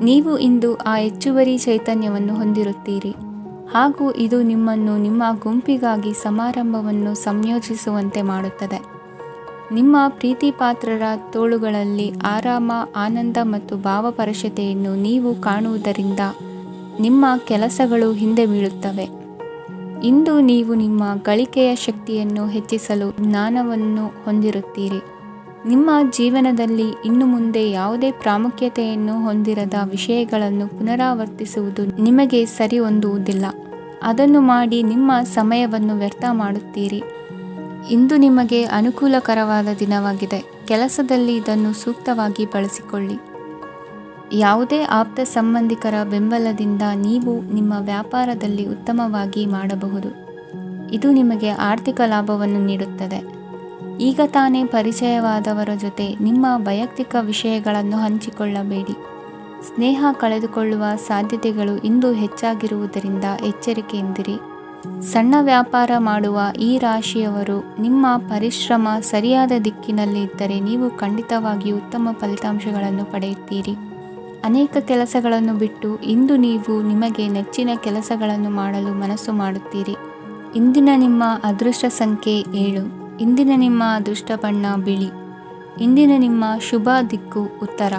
Speaker 1: ನೀವು ಇಂದು ಆ ಹೆಚ್ಚುವರಿ ಚೈತನ್ಯವನ್ನು ಹೊಂದಿರುತ್ತೀರಿ ಹಾಗೂ ಇದು ನಿಮ್ಮನ್ನು ನಿಮ್ಮ ಗುಂಪಿಗಾಗಿ ಸಮಾರಂಭವನ್ನು ಸಂಯೋಜಿಸುವಂತೆ ಮಾಡುತ್ತದೆ. ನಿಮ್ಮ ಪ್ರೀತಿಪಾತ್ರರ ತೋಳುಗಳಲ್ಲಿ ಆರಾಮ, ಆನಂದ ಮತ್ತು ಭಾವಪರಶತೆಯನ್ನು ನೀವು ಕಾಣುವುದರಿಂದ ನಿಮ್ಮ ಕೆಲಸಗಳು ಹಿಂದೆ ಬೀಳುತ್ತವೆ. ಇಂದು ನೀವು ನಿಮ್ಮ ಗಳಿಕೆಯ ಶಕ್ತಿಯನ್ನು ಹೆಚ್ಚಿಸಲು ಜ್ಞಾನವನ್ನು ಹೊಂದಿರುತ್ತೀರಿ. ನಿಮ್ಮ ಜೀವನದಲ್ಲಿ ಇನ್ನು ಮುಂದೆ ಯಾವುದೇ ಪ್ರಾಮುಖ್ಯತೆಯನ್ನು ಹೊಂದಿರದ ವಿಷಯಗಳನ್ನು ಪುನರಾವರ್ತಿಸುವುದು ನಿಮಗೆ ಸರಿ ಹೊಂದುವುದಿಲ್ಲ. ಅದನ್ನು ಮಾಡಿ ನಿಮ್ಮ ಸಮಯವನ್ನು ವ್ಯರ್ಥ ಮಾಡುತ್ತೀರಿ. ಇಂದು ನಿಮಗೆ ಅನುಕೂಲಕರವಾದ ದಿನವಾಗಿದೆ. ಕೆಲಸದಲ್ಲಿ ಇದನ್ನು ಸೂಕ್ತವಾಗಿ ಬಳಸಿಕೊಳ್ಳಿ. ಯಾವುದೇ ಆಪ್ತ ಸಂಬಂಧಿಕರ ಬೆಂಬಲದಿಂದ ನೀವು ನಿಮ್ಮ ವ್ಯಾಪಾರದಲ್ಲಿ ಉತ್ತಮವಾಗಿ ಮಾಡಬಹುದು. ಇದು ನಿಮಗೆ ಆರ್ಥಿಕ ಲಾಭವನ್ನು ನೀಡುತ್ತದೆ. ಈಗ ತಾನೇ ಪರಿಚಯವಾದವರ ಜೊತೆ ನಿಮ್ಮ ವೈಯಕ್ತಿಕ ವಿಷಯಗಳನ್ನು ಹಂಚಿಕೊಳ್ಳಬೇಡಿ. ಸ್ನೇಹ ಕಳೆದುಕೊಳ್ಳುವ ಸಾಧ್ಯತೆಗಳು ಇಂದು ಹೆಚ್ಚಾಗಿರುವುದರಿಂದ ಎಚ್ಚರಿಕೆಯಿಂದಿರಿ. ಸಣ್ಣ ವ್ಯಾಪಾರ ಮಾಡುವ ಈ ರಾಶಿಯವರು ನಿಮ್ಮ ಪರಿಶ್ರಮ ಸರಿಯಾದ ದಿಕ್ಕಿನಲ್ಲಿ ಇದ್ದರೆ ನೀವು ಖಂಡಿತವಾಗಿಯೂ ಉತ್ತಮ ಫಲಿತಾಂಶಗಳನ್ನು ಪಡೆಯುತ್ತೀರಿ. ಅನೇಕ ಕೆಲಸಗಳನ್ನು ಬಿಟ್ಟು ಇಂದು ನೀವು ನಿಮಗೆ ನೆಚ್ಚಿನ ಕೆಲಸಗಳನ್ನು ಮಾಡಲು ಮನಸ್ಸು ಮಾಡುತ್ತೀರಿ. ಇಂದಿನ ನಿಮ್ಮ ಅದೃಷ್ಟ ಸಂಖ್ಯೆ 7. ಇಂದಿನ ನಿಮ್ಮ ಅದೃಷ್ಟ ಬಣ್ಣ ಬಿಳಿ. ಇಂದಿನ ನಿಮ್ಮ ಶುಭ ದಿಕ್ಕು ಉತ್ತರ.